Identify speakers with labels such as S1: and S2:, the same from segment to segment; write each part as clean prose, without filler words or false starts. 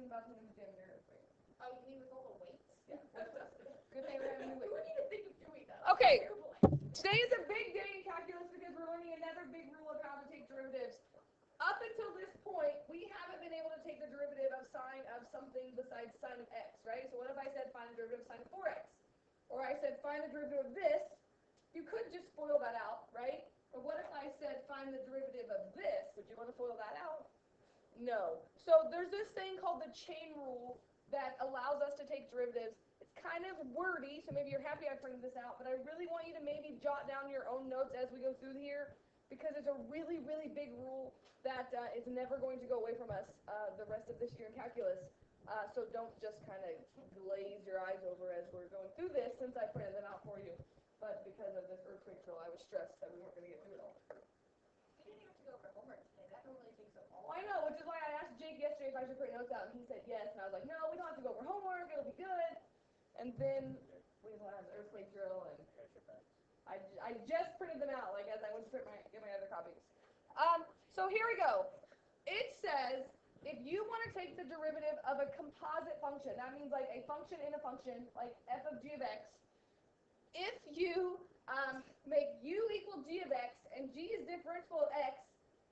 S1: about to hit the gym here.
S2: Oh, you mean with all the weights?
S1: Yeah. Good thing we're having new
S2: Who
S1: weights.
S2: would even think of doing that?
S1: Okay. Today is a big day in calculus because we're learning another big rule of how to take derivatives. Up until this point, we haven't been able to take the derivative of sine of something besides sine of x, right? So what if I said find the derivative of sine of 4x? Or I said find the derivative of this? You could just FOIL that out, right? But what if I said find the derivative of this? Would you want to FOIL that out? No. So there's this thing called the chain rule that allows us to take derivatives. It's kind of wordy, so maybe you're happy I printed this out, but I really want you to maybe jot down your own notes as we go through here, because it's a really, really big rule that is never going to go away from us the rest of this year in calculus. So don't just kind of glaze your eyes over as we're going through this, since I printed them out for you. But because of this earthquake drill, I was stressed that we weren't going to get through it all.
S2: We didn't even have to go over homework today. That normally takes up all.
S1: Oh, I know, which is why I asked Jake yesterday if I should print notes out, and he said yes, and I was like, no, we don't have to go over homework, it'll be good. And then we had an earthquake drill, and I just printed them out, like as I went to get my other copies. So here we go. It says if you want to take the derivative of a composite function, that means like a function in a function, like f of g of x. If you make u equal g of x and g is differentiable of x,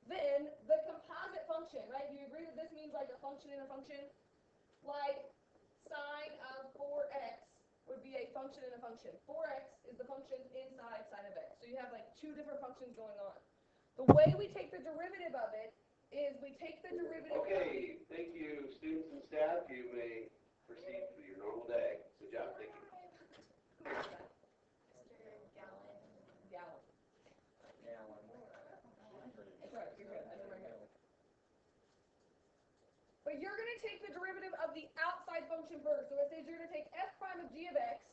S1: then the composite function, right? Do you agree that this means like a function in a function? Like sine of 4x would be a function in a function. 4x is the function inside sine of x. So you have like two different functions going on. The way we take the derivative of it is we take the derivative.
S3: Okay, thank you, students and staff. You may proceed with your normal day. Good job, thank you.
S2: Mr. Gallon.
S1: Gallon. It's right, you're good. I did my hair. But you're going to take the derivative of the outside function first. So it says you're going to take f prime of g of x,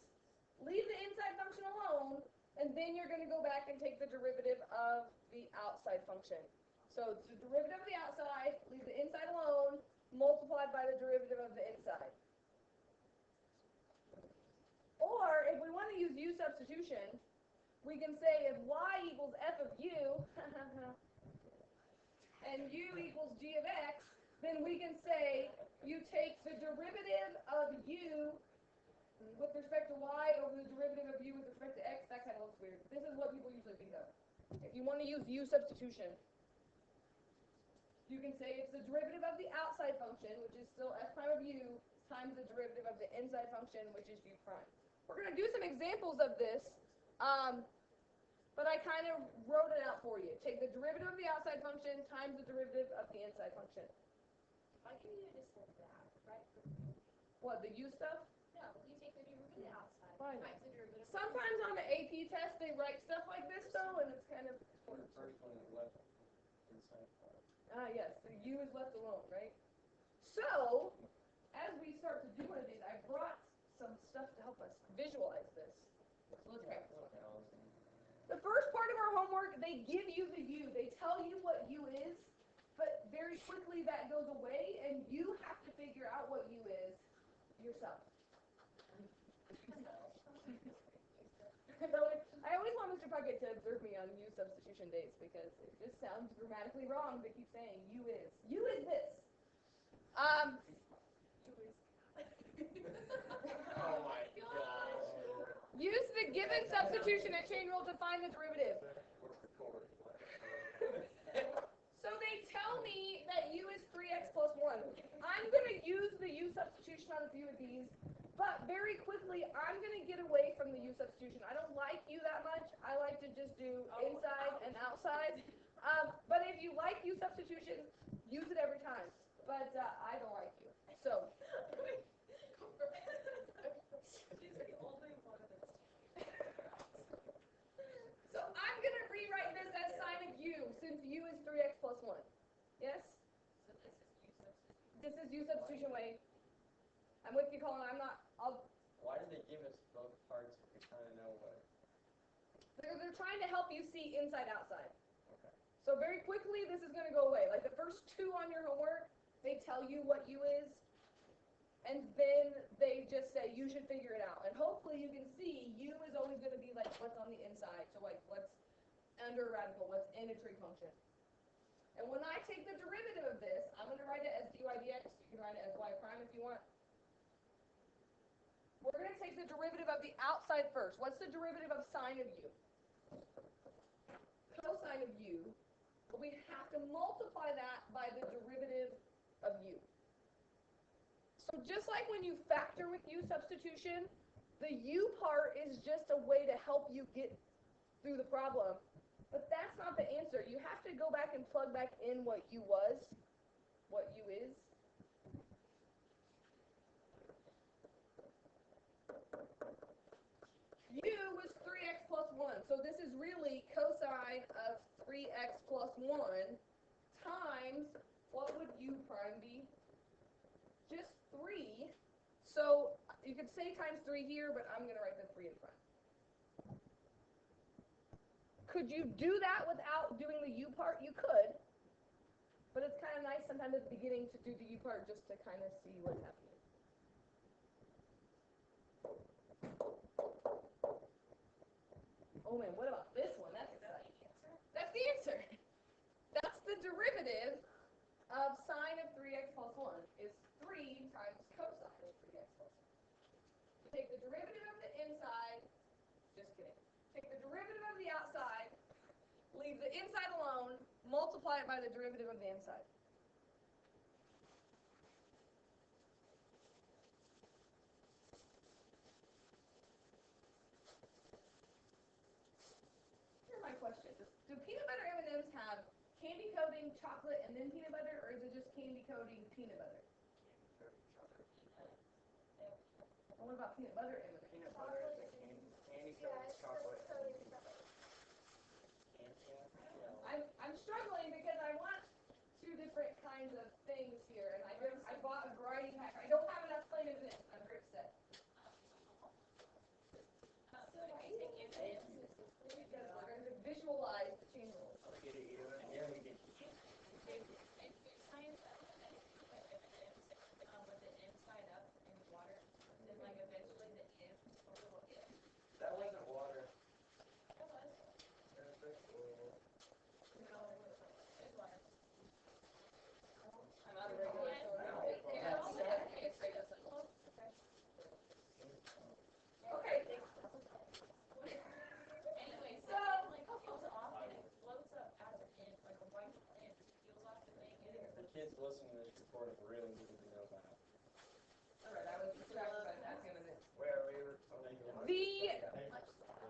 S1: leave the inside function alone, and then you're going to go back and take the derivative of the outside function. So it's the derivative of the outside, leave the inside alone, multiplied by the derivative of the inside. Or if we want to use u substitution, we can say if y equals f of u and u equals g of x, then we can say you take the derivative of u with respect to y over the derivative of u with respect to x. That kind of looks weird. This is what people usually think of. If you want to use u substitution, you can say it's the derivative of the outside function, which is still f prime of u, times the derivative of the inside function, which is u prime. We're going to do some examples of this, but I kind of wrote it out for you. Take the derivative of the outside function times the derivative of the inside function.
S2: Why can't you just say that, right?
S1: What, the u stuff?
S2: No, you take the derivative of the outside.
S1: Fine.
S2: Times the derivative of the
S1: Sometimes on the AP test they write stuff like this though, and it's kind of yes, the u is left alone, right? So as we start to do one of these, I brought some stuff to help us visualize this. So let's practice. The first part of our homework, they give you the u. They tell you what u is, but very quickly that goes away, and you have to figure out what u is yourself. I always want Mr. Puckett to observe me on u substitution dates because it just sounds grammatically wrong to keep saying u is. U is this.
S4: Oh my gosh.
S1: Use the given substitution and chain rule to find the derivative. So they tell me that u is 3x plus 1. I'm going to use the u substitution on a few of these, but very quickly I'm going to get away from the u substitution. I don't like u that much. I like to just do inside and outside. But if you like u substitution, use it every time. But I don't like u. So So I'm going to rewrite this as sine of u, since u is 3x plus 1. Yes? This is u substitution way. I'm with you, Colin.
S4: Why did they give us both parts if we kind of know what?
S1: They're trying to help you see inside, outside.
S4: Okay.
S1: So very quickly, this is going to go away. Like the first two on your homework, they tell you what u is, and then they just say you should figure it out. And hopefully you can see u is always going to be like what's on the inside, so like what's under a radical, what's in a trig function. And when I take the derivative of this, I'm going to write it as dy dx. You can write it as y prime if you want. We're going to take the derivative of the outside first. What's the derivative of sine of u? Cosine of u. But we have to multiply that by the derivative of u. So just like when you factor with u substitution, the u part is just a way to help you get through the problem. But that's not the answer. You have to go back and plug back in what u was, what u is. U was 3x plus 1. So this is really cosine of 3x plus 1 times, what would u prime be? Just 3. So you could say times 3 here, but I'm going to write the 3 in front. Could you do that without doing the u part? You could. But it's kind of nice sometimes at the beginning to do the u part just to kind of see what's happening. Oh man, what about this one? That's exciting. That's the answer. That's the derivative of sine of 3x plus 1 is 3 times cosine of 3x plus 1. Take the derivative of the inside, just kidding. Take the derivative of the outside, leave the inside alone, multiply it by the derivative of the inside. Here's my question. Do peanut butter M&Ms have candy coating, chocolate, and then peanut butter, or is it just candy coating, peanut butter? And what about peanut butter M&Ms?
S4: Peanut butter is a candy coated chocolate.
S1: I'm struggling because I want two different kinds of things here, and I bought a variety pack. I don't have enough plain M&Ms. I'm very upset. Because we're going to visualize the change rules.
S4: Yeah, we get that wasn't water.
S1: I'm out of regular soda. Okay.
S2: Anyway,
S1: So,
S2: like peels off and it floats up as an ant, like a white ant peels off the thing and it
S4: The kids listening to this recording really need to know that.
S1: alright, I was distracted by that M&Ms.
S4: Where we were.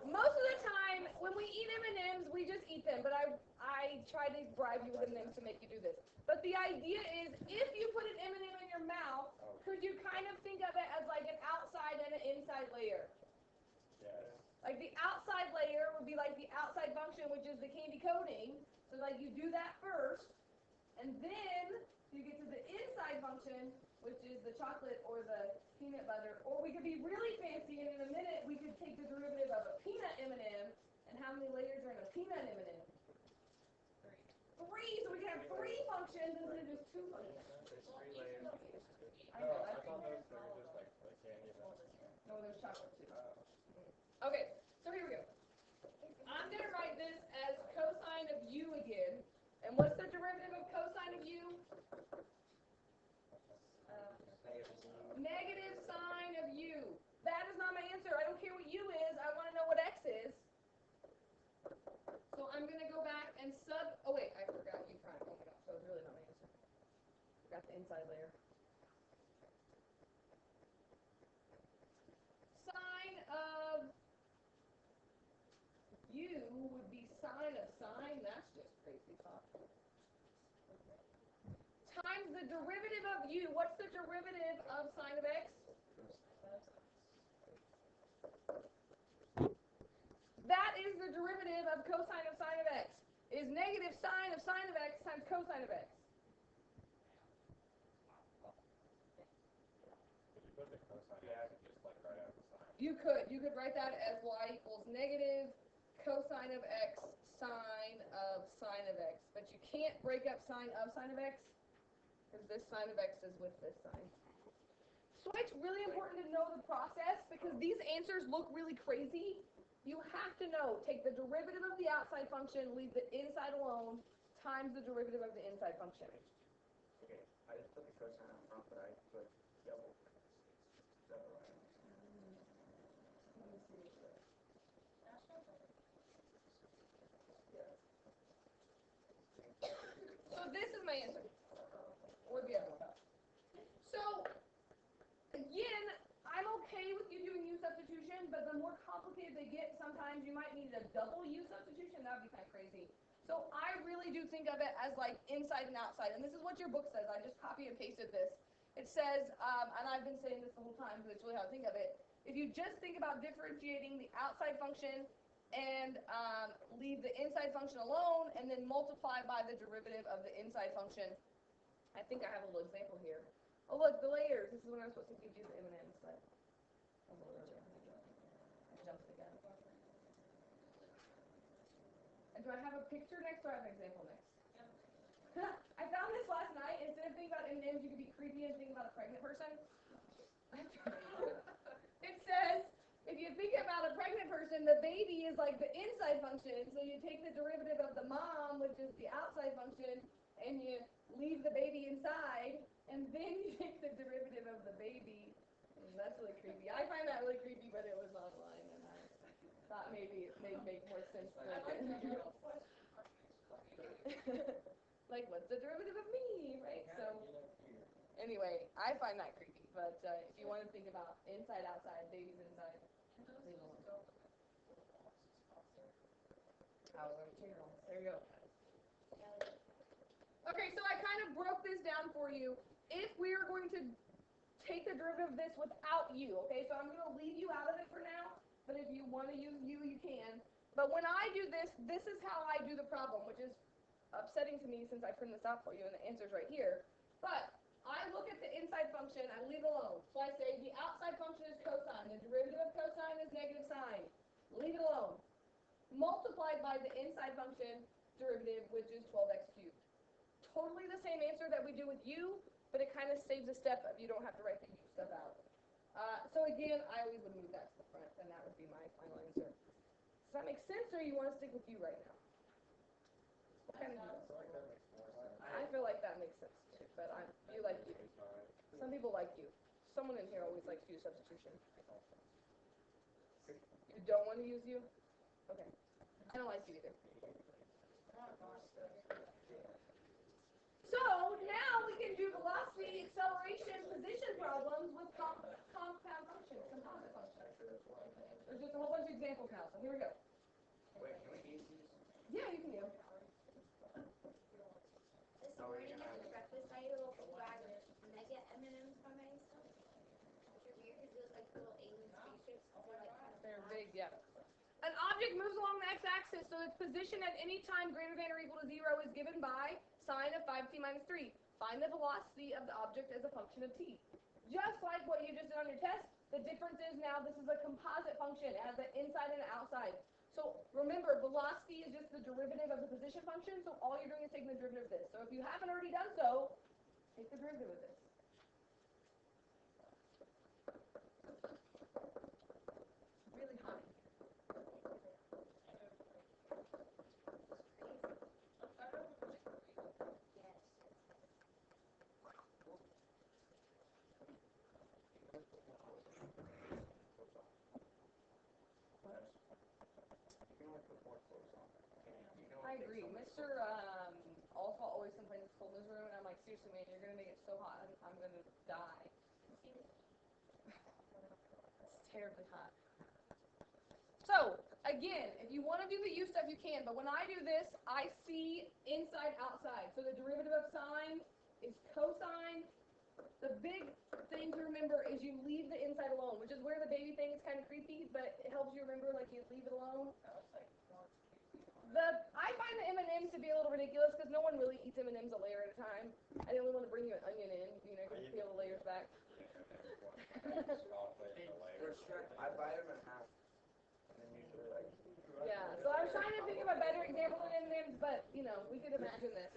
S1: Most of the time, when we eat M&Ms, we just eat them. But I try to bribe you with M&Ms to make you do this. But the idea is, if you put an M&M in your mouth, could you kind of think of it as like an outside and an inside layer?
S4: Yes.
S1: Like the outside layer would be like the outside function, which is the candy coating. So like you do that first, and then you get to the inside function, which is the chocolate or the peanut butter. Or we could be really fancy, and in a minute we could take the derivative of a peanut M&M, and how many layers are in a peanut M&M? 3. So we can have 3 functions instead of just 2 functions.
S4: There's 3 layers.
S1: I know,
S4: I
S1: that's
S4: thought those were just like candy.
S1: no, there's chocolate too. Okay, so here we go. I'm going to write this as cosine of u again. And what's the derivative of cosine of u? Negative sine of u. That is not my answer. I don't care what u is. I want to know what x is. So I'm going to go back and oh wait, I forgot u prime. Oh my gosh, that was really not my answer. Forgot the inside layer. Sine of u would be sine of sine. That's just crazy talk. Times the derivative of u. What's the derivative of sine of x? That is the derivative of cosine of sine of x. Is negative sine of x times cosine of x. You could write that as y equals negative cosine of x sine of x. But you can't break up sine of x because this sine of x is with this sine. So it's really important to know the process because these answers look really crazy. You have to know, take the derivative of the outside function, leave the inside alone, times the derivative of the inside function.
S4: Okay, I I just put the cosine up front, but I put double. Double right.
S1: Let me see. So this is my answer. Or the other one. So, again, I'm okay with you doing U substitution, but the more complicated they get, sometimes you might need a double U substitution. That would be kind of crazy. So I really do think of it as like inside and outside. And this is what your book says. I just copy and pasted this. It says, and I've been saying this the whole time because it's really how I think of it. If you just think about differentiating the outside function and leave the inside function alone and then multiply by the derivative of the inside function. I think I have a little example here. Oh look, the layers. This is when I'm supposed to give you the M&Ms, but a little earlier. I jumped the gun. And do I have a picture next or I have an example next? I found this last night. Instead of thinking about M&Ms, you could be creepy and think about a pregnant person. It says, if you think about a pregnant person, the baby is like the inside function. So you take the derivative of the mom, which is the outside function, and you leave the baby inside, and then you take the derivative of the baby. And that's really creepy. I find that really creepy, but it was online, and I thought maybe it may make more sense for it. Like, what's the derivative of me, right? So, anyway, I find that creepy, but if you want to think about inside, outside, baby's inside, leave it alone. There you go. Okay, so I kind of broke this down for you. If we are going to take the derivative of this without u, okay, so I'm going to leave you out of it for now, but if you want to use u, you can. But when I do this, this is how I do the problem, which is upsetting to me since I printed this out for you and the answer's right here. But I look at the inside function, I leave it alone. So I say the outside function is cosine, the derivative of cosine is negative sine. Leave it alone. Multiplied by the inside function derivative, which is 12x cubed. Totally the same answer that we do with u, but it kind of saves a step if you don't have to write the u stuff out. So again, I always would move that to the front, and that would be my final answer. Does that make sense, or you want to stick with u right now? I feel like that makes sense too, but you like u. Some people like u. Someone in here always likes u substitution. You don't want to use u? Okay. I don't like u either. So now we can do velocity, acceleration, position problems with compound functions, composite functions. There's just a whole bunch of examples now, so here we go.
S4: Wait, can we use these?
S1: Yeah, you can do.
S5: This morning at breakfast, I ate a little wagon, and I get M&Ms by myself. Which are weird because it was like little alien spaceships. They're like kind of
S1: They're big, yeah. An object moves along the x-axis, so its position at any time greater than or equal to 0 is given by sine of 5t minus 3. Find the velocity of the object as a function of t. Just like what you just did on your test, the difference is now this is a composite function. It has an inside and an outside. So remember, velocity is just the derivative of the position function, so all you're doing is taking the derivative of this. So if you haven't already done so, take the derivative of this. Really high. I agree. Mr. Alswell always complains it's cold in his room, and I'm like, seriously, man, you're gonna make it so hot, I'm gonna die. It's terribly hot. So, again, if you want to do the u stuff, you can, but when I do this, I see inside, outside. So the derivative of sine is cosine. The big thing to remember is you leave the inside alone, which is where the baby thing is kind of creepy, but it helps you remember, like, you leave it alone. I find the M&Ms to be a little ridiculous because no one really eats M&Ms a layer at a time. I didn't really want to bring you an onion in, you know, you can peel the layers back.
S4: I bite them in half. And then usually like.
S1: Yeah, so I'm trying to think of a better example than M&Ms, but, you know, we could imagine this.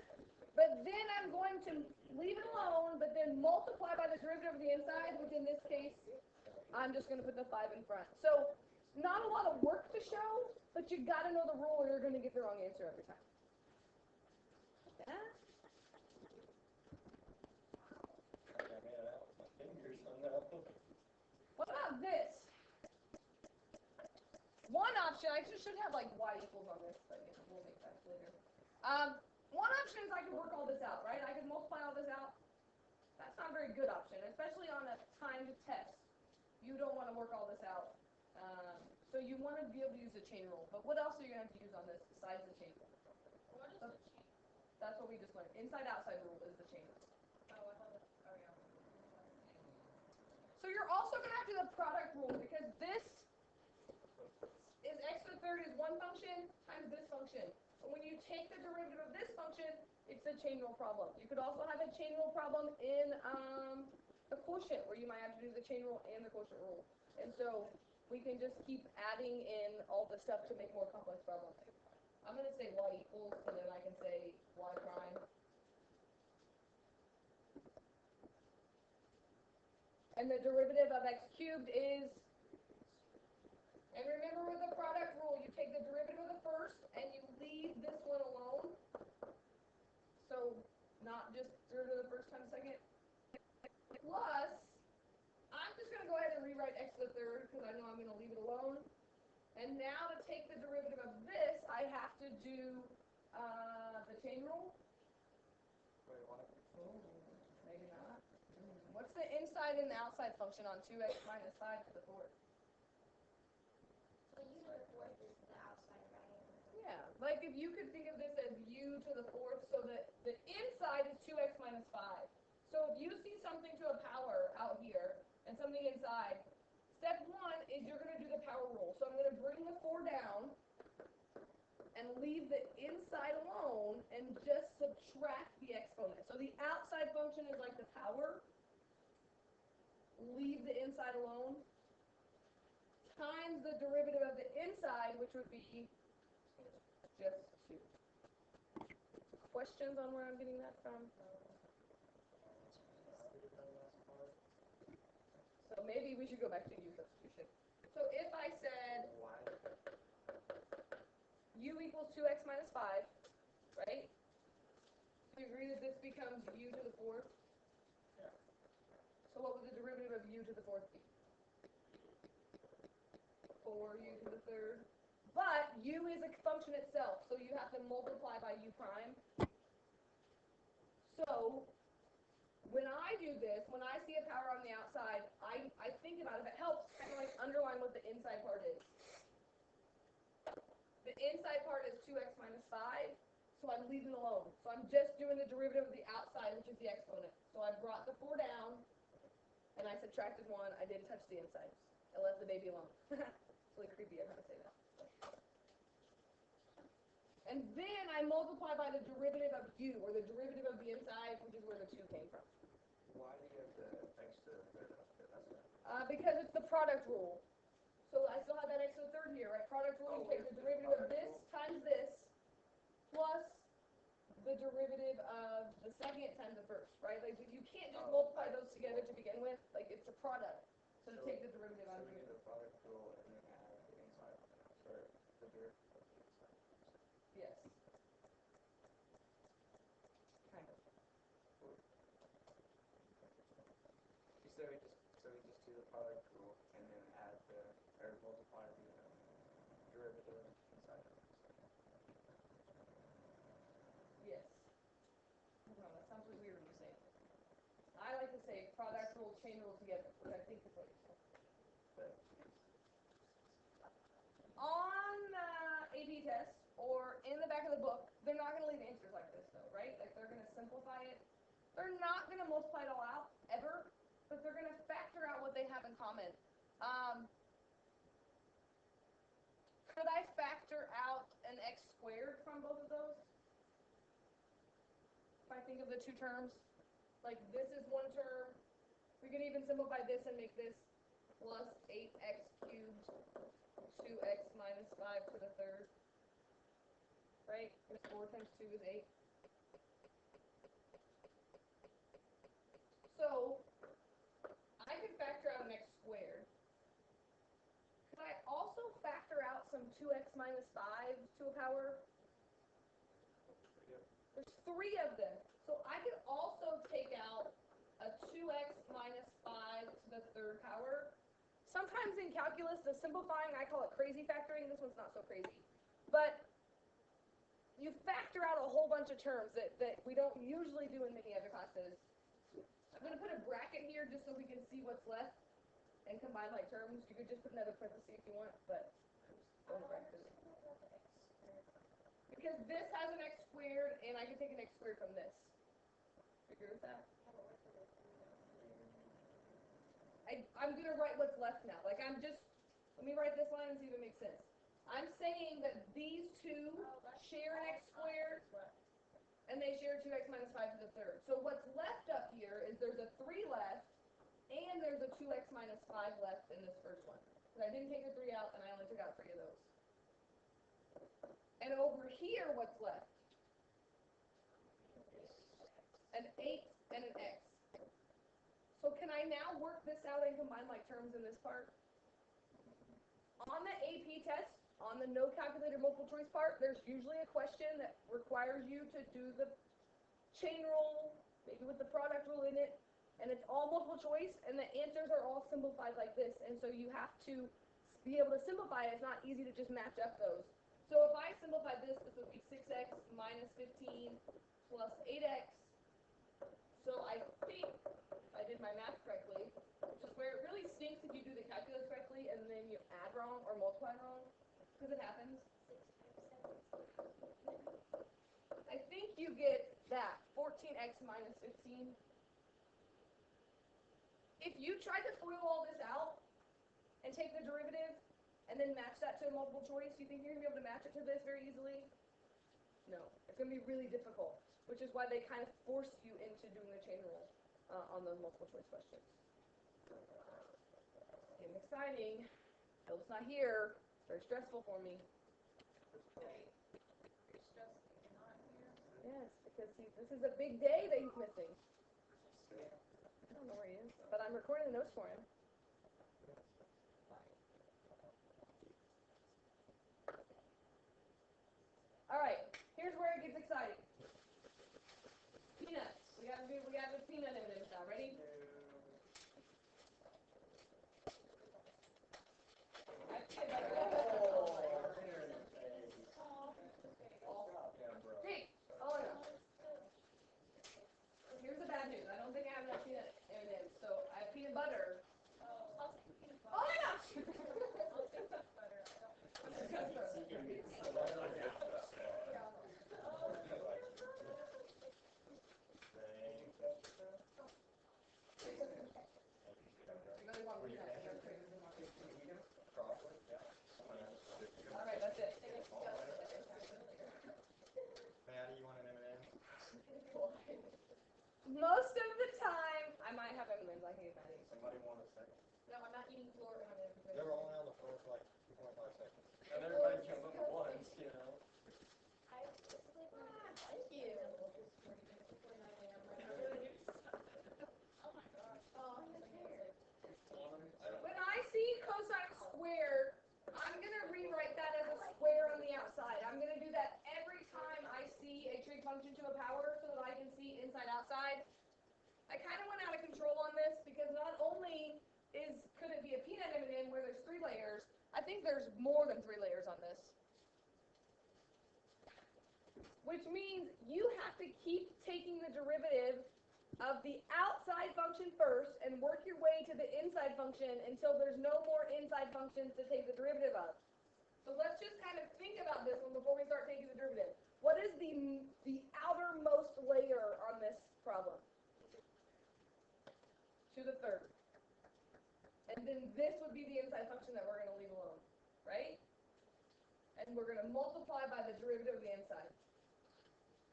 S1: But then I'm going to leave it alone, but then multiply by the derivative of the inside, which in this case, I'm just going to put the 5 in front. So, not a lot of work to show, but you got to know the rule or you're going to get the wrong answer every time. Yeah? option, I should have like y equals on this, but yeah, we'll make that later. One option is I can work all this out, right? I can multiply all this out. That's not a very good option, especially on a timed test. You don't want to work all this out. So you want to be able to use a chain rule. But what else are you going to have to use on this besides the chain rule?
S2: What is the chain?
S1: That's what we just learned. Inside-outside rule is the chain rule.
S2: Oh, I thought that, oh, yeah.
S1: So you're also going to have to do the product rule because this is x to the third is one function times this function. But when you take the derivative of this function, it's a chain rule problem. You could also have a chain rule problem in the quotient where you might have to do the chain rule and the quotient rule. And so we can just keep adding in all the stuff to make more complex problems. I'm going to say y equals, and then I can say y prime. And the derivative of x cubed is, and remember with the product rule, you take the derivative of the first and you leave this one alone. So not just derivative of the first times second. Plus, I'm just going to go ahead and rewrite x to the third because I know I'm going to leave it alone. And now to take the derivative of this, I have to do the chain rule.
S4: Wait, what?
S1: Maybe not. What's the inside and the outside function on 2x minus 5 to the fourth?
S5: So u to the fourth is the outside, right?
S1: Yeah, like if you could think of this as u to the fourth, so that the inside is 2x minus 5. So if you see something to a power out here and something inside, step one is you're going to do the power rule. So I'm going to bring the 4 down and leave the inside alone and just subtract the exponent. So the outside function is like the power. Leave the inside alone. Times the derivative of the inside, which would be just 2. Questions on where I'm getting that from? So maybe we should go back to u substitution. So if I said
S4: Why?
S1: u equals 2x minus 5, right? Do you agree that this becomes u to the fourth?
S4: Yeah.
S1: So what would the derivative of u to the fourth be? 4u to the third. But u is a function itself, so you have to multiply by u prime. So when I do this, when I see a power on the outside, I think about, if it helps, kind of like underline what the inside part is. The inside part is 2x minus 5, so I'm leaving it alone. So I'm just doing the derivative of the outside, which is the exponent. So I brought the 4 down, and I subtracted 1. I didn't touch the inside. I left the baby alone. It's really creepy how to say that. And then I multiply by the derivative of u, or the derivative of the inside, which is where the 2 came from.
S4: Why do you have the x to the third up there? That's not.
S1: Because it's the product rule. So I still have that x to the third here, right? Product rule, you take the derivative of this times this, plus the derivative of the second times the first, right? Like, you can't just multiply those together to begin with. Like, it's a product. So to take the derivative
S4: So
S1: out of
S4: we
S1: here.
S4: do the product rule and then add the inside on it, or the derivative of the inside.
S1: Yes. Kind of.
S4: So we just do the product rule and then add the, or multiply the derivative inside of it.
S1: Yes. I don't know, that sounds really weird when you say it. I like to say product rule, chain rule together, which I think is what you're saying.
S4: But
S1: On AP test or in the back of the book, they're not going to leave answers like this though, right? Like they're going to simplify it. They're not going to multiply it all out ever, but they're going to factor out what they have in common. Could I factor out an x squared from both of those? If I think of the two terms, like this is one term, we can even simplify this and make this plus 8x cubed 2x minus 5 to the third, right? Because 4 times 2 is 8. So, I could factor out an x squared. Could I also factor out some 2x minus 5 to a power? There's 3 of them. So I could also take out a 2x minus 5 to the third power. sometimes in calculus, the simplifying, I call it crazy factoring. This one's not so crazy. But you factor out a whole bunch of terms that we don't usually do in many other classes. I'm going to put a bracket here just so we can see what's left and combine like terms. You could just put another parenthesis if you want, but I'm just going to bracket it. Because this has an x squared, and I can take an x squared from this. You agree with that? I'm going to write what's left now. Like, let me write this line and see if it makes sense. I'm saying that these two share an x squared, and they share 2x minus 5 to the third. So what's left up here is there's a 3 left, and there's a 2x minus 5 left in this first one. Because I didn't take the 3 out, and I only took out 3 of those. And over here, what's left? An 8 and an x. So can I now work this out and combine like terms in this part? On the AP test, on the no calculator multiple choice part, there's usually a question that requires you to do the chain rule, maybe with the product rule in it, and it's all multiple choice, and the answers are all simplified like this, and so you have to be able to simplify it. It's not easy to just match up those. So if I simplified this, this would be 6x minus 15 plus 8x. So I think I did my math correctly, which is where it really stinks if you do the calculus correctly and then you add wrong or multiply wrong, because it happens. I think you get that, 14x minus 15. If you tried to FOIL all this out and take the derivative and then match that to a multiple choice, do you think you're going to be able to match it to this very easily? No, it's going to be really difficult, which is why they kind of force you into doing the chain rule on those multiple choice questions. Getting exciting. Philip's not here. It's very stressful for me. Yes, because this is a big day that he's missing. I don't know where he is, but I'm recording the notes for him. All right, here's where it gets exciting. Peanuts. We gotta do peanut M&Ms now. Ready? Jake. Oh no. Here's the bad news. I don't think I have enough peanut M&Ms, so I have peanut butter. Oh my gosh! Alright, that's it.
S4: Maddie, you want an M&M?
S1: Most of the time, I might have M&Ms. I can get Maddie.
S4: Somebody want a second?
S1: No, I'm not eating floor M&Ms.
S4: They're only on the floor for like 2.5 seconds. And everybody jump up at once, you know?
S1: Thank you. When I see cosine squared, I'm going to rewrite that as a square on the outside. I'm going to do that every time I see a trig function to a power so that I can see inside outside. I kind of went out of control on this because not only could it be a peanut M&M where there's 3 layers, I think there's more than 3 layers on this. Which means you have to keep taking the derivative of the outside function first and work your way to the inside function until there's no more inside functions to take the derivative of. So let's just kind of think about this one before we start taking the derivative. What is the outermost layer on this problem? To the third. And then this would be the inside function that we're going to leave alone, right? And we're going to multiply by the derivative of the inside.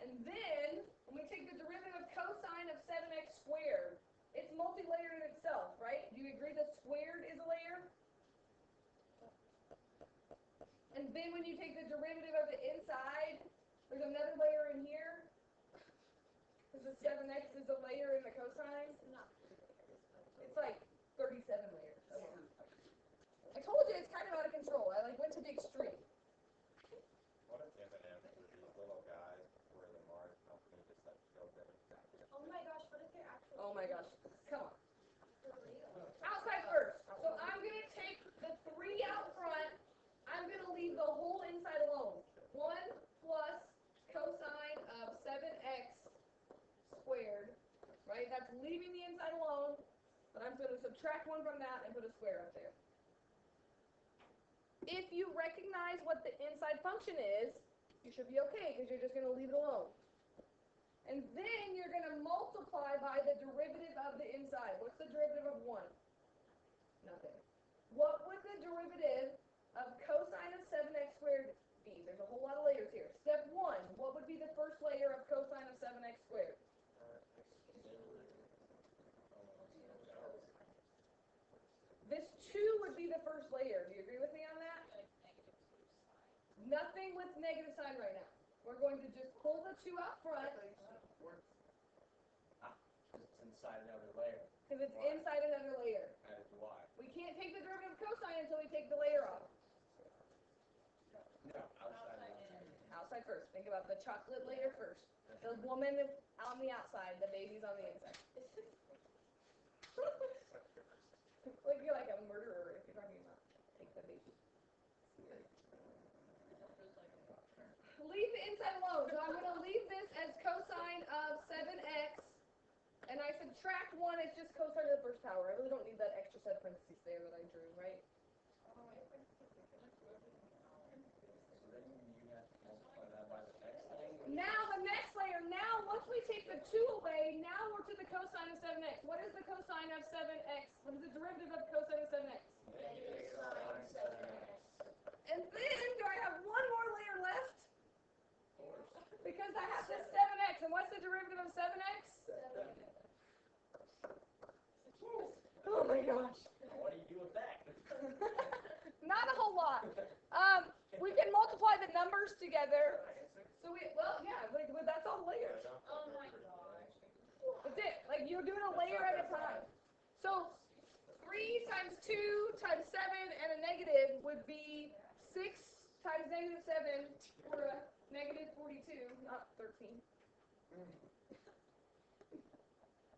S1: And then, when we take the derivative of cosine of 7x squared, it's multi-layered in itself, right? Do you agree that squared is a layer? And then when you take the derivative of the inside, there's another layer in here. Because the 7x is a layer in the cosine. It's like 37 layers. I told you it's kind of out of control. I went to the extreme.
S4: What if M&M's were these little guys where the Mars company just like killed them?
S5: Oh my gosh, what if they're actually?
S1: Oh my gosh. Come on. Outside first. So I'm going to take subtract 1 from that and put a square up there. If you recognize what the inside function is, you should be okay because you're just going to leave it alone. And then you're going to multiply by the derivative of the inside. What's the derivative of 1? Nothing. What would the derivative of cosine of 7x squared be? There's a whole lot of layers here. Step 1, what would be the first layer of cosine of 7x squared? This 2 would be the first layer. Do you agree with me on that? Nothing with negative sign right now. We're going to just pull the 2 out front
S4: It's inside another layer.
S1: because it's inside another layer.
S4: That is why.
S1: We can't take the derivative of cosine until we take the layer off.
S4: No, outside.
S1: Outside first. Think about the chocolate layer first. The woman is on the outside, the baby's on the inside. Like you're like a murderer if you're talking about take the baby. Leave the inside alone. So I'm going to leave this as cosine of 7x, and I subtract 1. It's just cosine of the first power. I really don't need that extra set of parentheses there that I drew, right?
S4: So then you have to multiply that by the x thing.
S1: Now the next layer. Now once we take the 2 away, now we're to the cosine of 7x. What is the cosine of 7x? What is the derivative of cosine of 7x?
S2: Negative sine 7x.
S1: And then do I have 1 more layer left? Because I have this 7x. And what's the derivative of 7x? Oh my gosh.
S4: What do you do with that?
S1: Not a whole lot. We can multiply the numbers together. So well, yeah, like, well, that's all layers.
S2: Oh my gosh.
S1: That's it. Like you're doing a layer at a time. So 3 times 2 times 7 and a negative would be 6 times negative 7 for a negative 42, not 13.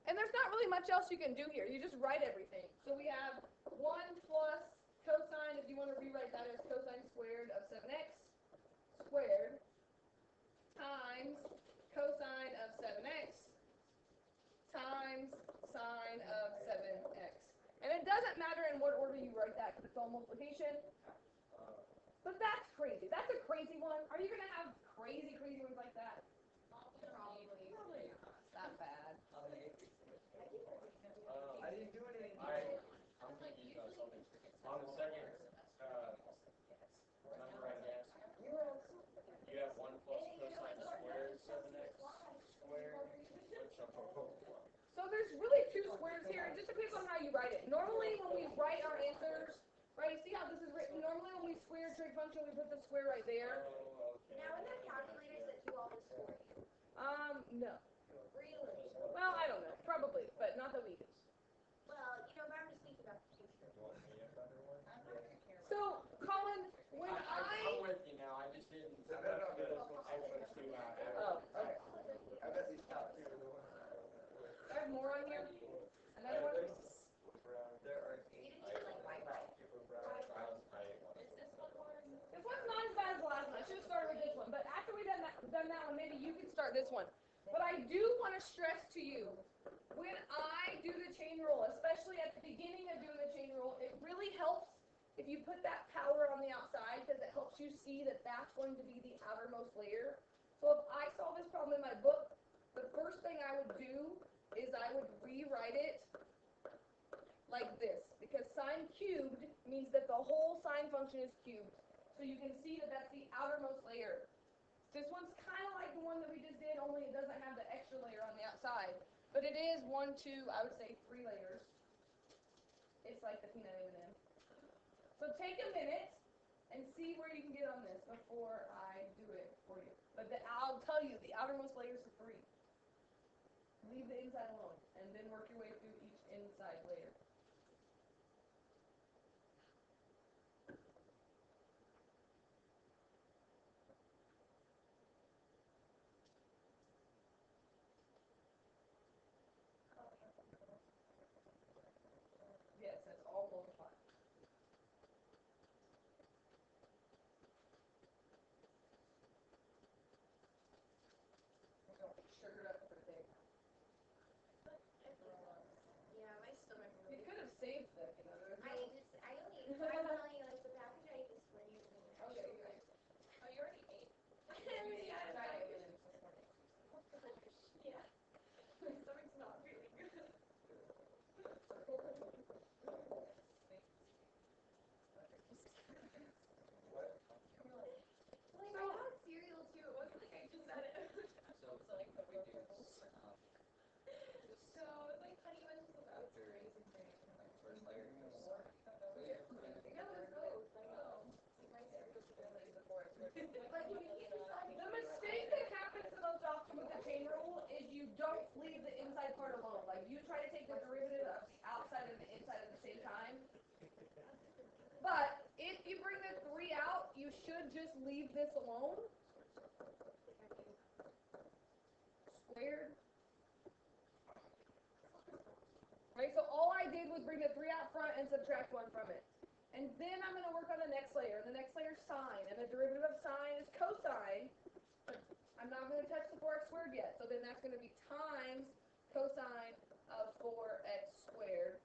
S1: And there's not really much else you can do here. You just write everything. So we have 1 plus cosine, if you want to rewrite that as cosine squared of 7x squared times cosine of 7x times sine of 7x. And it doesn't matter in what order you write that because it's all multiplication. But that's crazy. That's a crazy one. Are you going to have crazy ones like that?
S2: Probably.
S1: Probably not. It's not bad.
S4: I didn't do anything. I'm thinking about something. On the second number I guess, you have 1 plus cosine squared 7x squared.
S1: So there's really 2 squares here. It just depends on how you write it. Normally when we write our answers, right, see how this is written? Normally when we square a trig function, we put the square right there.
S4: Oh, okay.
S5: Now, in that calculators that do all this for you.
S1: No.
S5: Really?
S1: Well, I don't know. Probably, but not that we use.
S5: Well, but I'm just thinking about the future.
S1: So, Colin, when
S4: I'm with you now. I just didn't. I put 2 out.
S1: Oh, okay.
S4: I bet these top 2 are the ones.
S1: I have more on here. Another one?
S4: There are
S5: You didn't do like Wi-Fi.
S1: This one's not as bad as the last one. I should have started with this one. But after we've done that one, maybe you can start this one. But I do want to stress to you, when I do the chain rule, especially at the beginning of doing the chain rule, it really helps if you put that power on the outside because it helps you see that that's going to be the outermost layer. So if I saw this problem in my book, the first thing I would do is I would rewrite it like this, because sine cubed means that the whole sine function is cubed. So you can see that that's the outermost layer. This one's kind of like the one that we just did, only it doesn't have the extra layer on the outside. But it is 1, 2, I would say 3 layers. It's like the peanut M&M. So take a minute and see where you can get on this before I do it for you. But I'll tell you, the outermost layers are 3. Leave the inside alone, and then work your way through each inside layer. Yes, that's all multiplied. Don't sugar it up for a day.
S5: Yeah, my stomach really
S1: just leave this alone? Squared. Right, so all I did was bring the 3 out front and subtract 1 from it. And then I'm going to work on the next layer. The next layer is sine, and the derivative of sine is cosine. But I'm not going to touch the 4x squared yet, so then that's going to be times cosine of 4x squared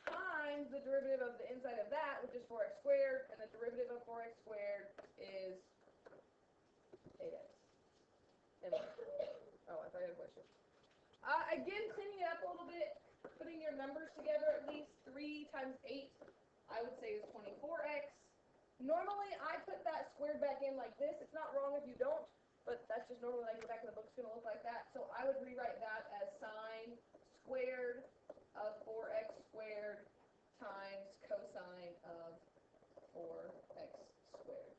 S1: times the derivative of the inside of that, which is 4x squared, and the derivative of 4x squared is 8x. And, oh, I thought you had a question. Again, cleaning it up a little bit, putting your numbers together at least. 3 times 8, I would say, is 24x. Normally, I put that squared back in like this. It's not wrong if you don't, but that's just normally like the back of the book's going to look like that. So I would rewrite that as sine squared of 4x squared times cosine of 4x squared.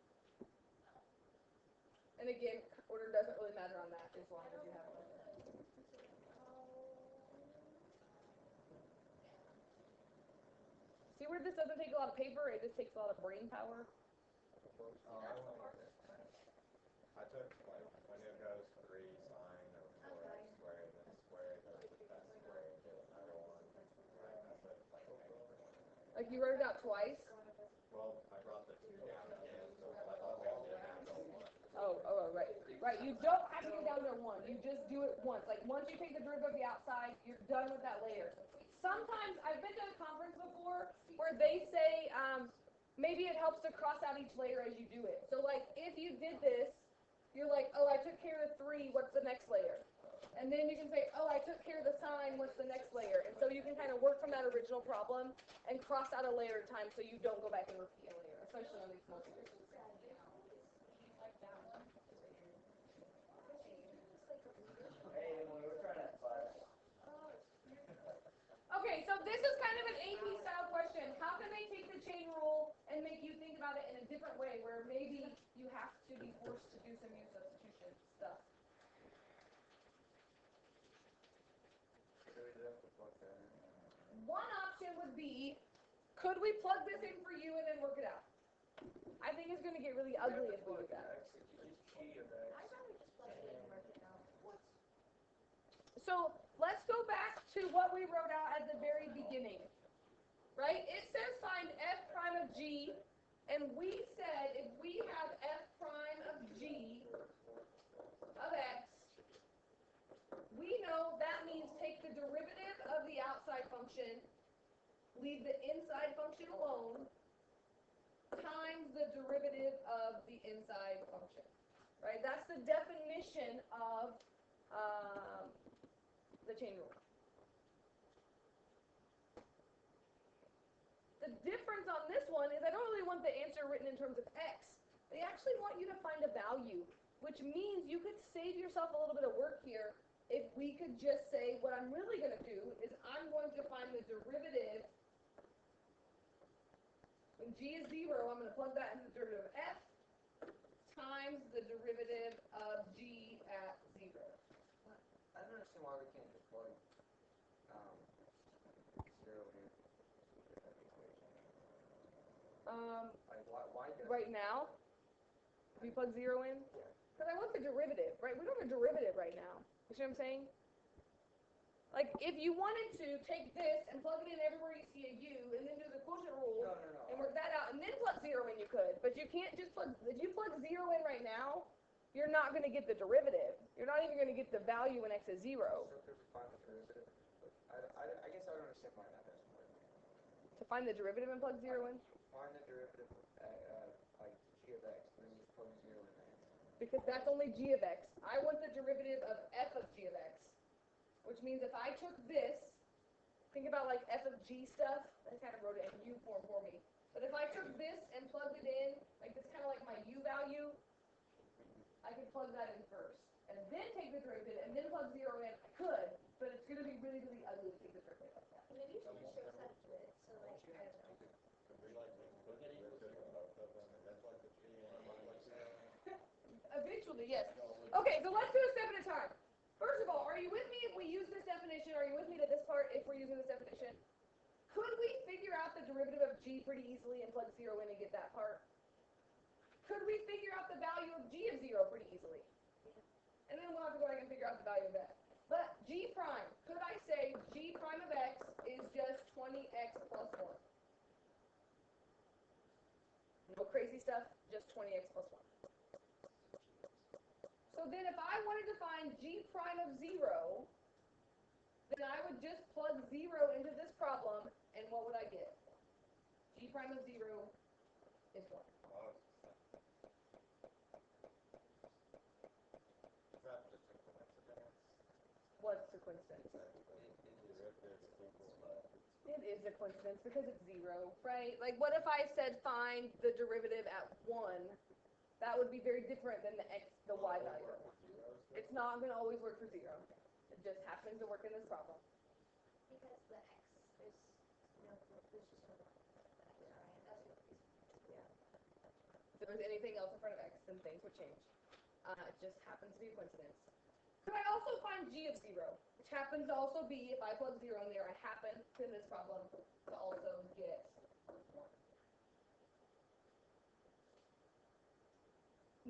S1: And again, order doesn't really matter on that as long as you have it like that. See where this doesn't take a lot of paper, it just takes a lot of brain power.
S4: Oh, I went with this. I took, like, when it goes 3 sine of 4x squared, then squared, then I put that squared, get another one. Right, I put, like, an extra one.
S1: Like you wrote it out twice.
S4: Well, I brought the 2 down again, so I thought maybe I had to go 1.
S1: Oh, right. Right, you don't have to go down there 1. You just do it once. Like once you take the derivative of the outside, you're done with that layer. Sometimes, I've been to a conference before where they say, maybe it helps to cross out each layer as you do it. So like, if you did this, you're like, oh, I took care of 3, what's the next layer? And then you can say, oh, I took care of the sine, what's the next layer? And so you can kind of work from that original problem and cross out a layer at a time so you don't go back and repeat a layer, especially on these multiples.
S6: Hey, Emily, we're trying to class.
S1: Okay, so this is kind of an AP style question. How can they take the chain rule and make you think about it in a different way where maybe you have to be forced to do some use substitution stuff?
S4: So we'd have to plug that in.
S1: One option would be, could we plug this in for you and then work it out? I think it's going to get really ugly if we do that.
S5: I'd rather just plug it in and work it out.
S1: So let's go back to what we wrote out at the very beginning, right? It says find f prime of g, and we said if we have f prime of g of x, we know that means take the derivative of the outside function, leave the inside function alone, times the derivative of the inside function, right? That's the definition of the chain rule. The difference on this one is I don't really want the answer written in terms of x. They actually want you to find a value, which means you could save yourself a little bit of work here if we could just say what I'm really going to do is I'm going to find the derivative. When g is 0, I'm going to plug that into the derivative of f times the derivative of g at 0.
S4: I don't understand why we can't just plug 0 here. Like, why does
S1: Right now, if you plug 0 in,
S4: Yeah.
S1: because I want the derivative, right? We don't have a derivative right now. You see what I'm saying? Like, if you wanted to take this and plug it in everywhere you see a u, and then do the quotient rule,
S4: No.
S1: and work that out, and then plug 0 in, you could. But you can't just plug, if you plug 0 in right now, you're not going to get the derivative. You're not even going to get the value when x is 0.
S4: So could we find the derivative? I guess I don't understand why that doesn't work.
S1: To find the derivative and plug 0 in,
S4: Find the derivative at like g of x, and then just plug 0 in there.
S1: because that's only g of x. I want the derivative of f of g of x, which means if I took this, think about like f of g stuff, I kind of wrote it in u form for me. But if I took this and plugged it in, like it's kind of like my u value, I could plug that in first, and then take the derivative, and then plug 0 in. I could, but it's going to be really, really ugly to take the derivative like that.
S5: Maybe you should just shortcut to it, so like, I don't know.
S1: Eventually, yes. Okay, so let's do a step at a time. First of all, are you with me if we use this definition? Are you with me to this part if we're using this definition? Could we figure out the derivative of g pretty easily and plug 0 in and get that part? could we figure out the value of g of 0 pretty easily? And then we'll have to go back and figure out the value of that. But g prime, could I say g prime of x is just 20x plus 1? No crazy stuff, just 20x plus 1. So then if I wanted to find g prime of 0, then I would just plug 0 into this problem, and what would I get? G prime of 0 is 1.
S4: Is that just a coincidence?
S1: What's the coincidence? It is a coincidence because it's 0, right? Like, what if I said find the derivative at 1? That would be very different than the y value. It's not going to always work for 0. It just happens to work in this problem.
S5: Because the x is, there's just no, that's what
S1: If there was anything else in front of x, then things would change. It just happens to be a coincidence. Could I also find g of 0? Which happens to also be, if I plug 0 in there, I happen to, in this problem, to also get 1.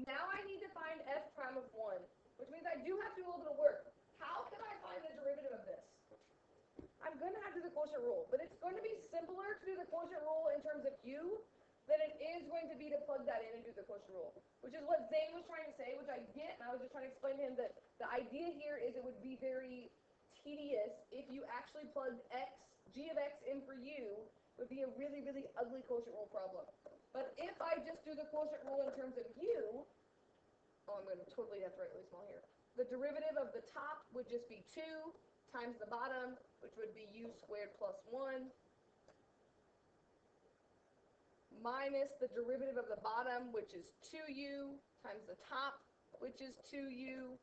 S1: Now I need to find f prime of 1, which means I do have to do a little bit of work. How can I find the derivative of this? I'm going to have to do the quotient rule, but it's going to be simpler to do the quotient rule in terms of u than it is going to be to plug that in and do the quotient rule, which is what Zane was trying to say, which I get, and I was just trying to explain to him that the idea here is it would be very tedious if you actually plugged g of x in for u. It would be a really, really ugly quotient rule problem. But if I just do the quotient rule in terms of u, I'm going to totally have to write really small here. The derivative of the top would just be 2 times the bottom, which would be u squared plus 1, minus the derivative of the bottom, which is 2u, times the top, which is 2u,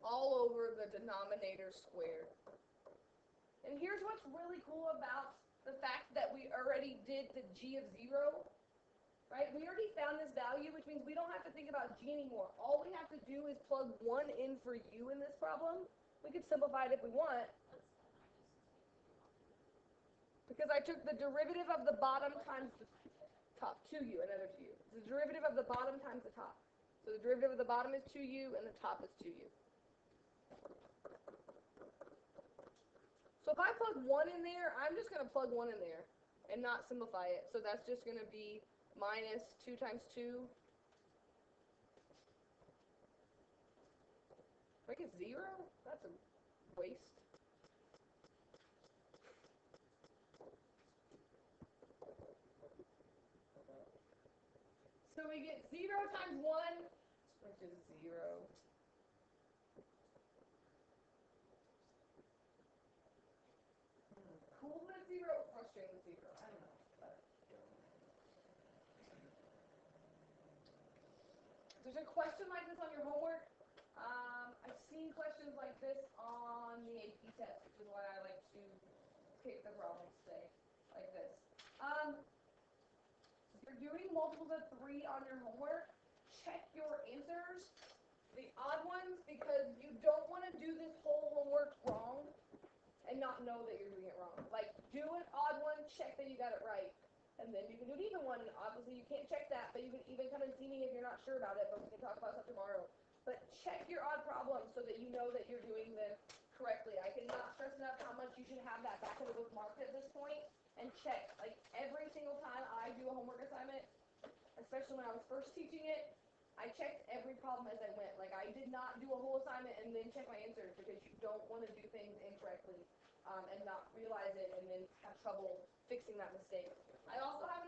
S1: all over the denominator squared. And here's what's really cool about the fact that we already did the g of 0, right? We already found this value, which means we don't have to think about g anymore. All we have to do is plug 1 in for u in this problem. We could simplify it if we want, because I took the derivative of the bottom times the top, 2u, another 2u. The derivative of the bottom times the top. So the derivative of the bottom is 2u, and the top is 2u. So if I plug 1 in there, I'm just going to plug 1 in there and not simplify it. So that's just going to be minus 2 times 2. Make it 0? That's a waste. So we get 0 times 1, which is 0. Cool with 0, frustrating with 0. I don't know. If there's a question like this on your homework, I've seen questions like this on the AP test, which is why I like to pick the problems today, like this. If you're doing multiples of 3 on your homework, check your answers, the odd ones, because you don't want to do this whole homework wrong and not know that you're doing it wrong. Like, do an odd one, check that you got it right, and then you can do an even one, and obviously you can't check that, but you can even come and see me if you're not sure about it, but we can talk about that tomorrow. But check your odd problems so that you know that you're doing them correctly. I cannot stress enough how much you should have that back in the book marked at this point, and check. Like, every single time I do a homework assignment, especially when I was first teaching it, I checked every problem as I went. Like, I did not do a whole assignment and then check my answers, because you don't want to do things incorrectly and not realize it and then have trouble fixing that mistake. I also have an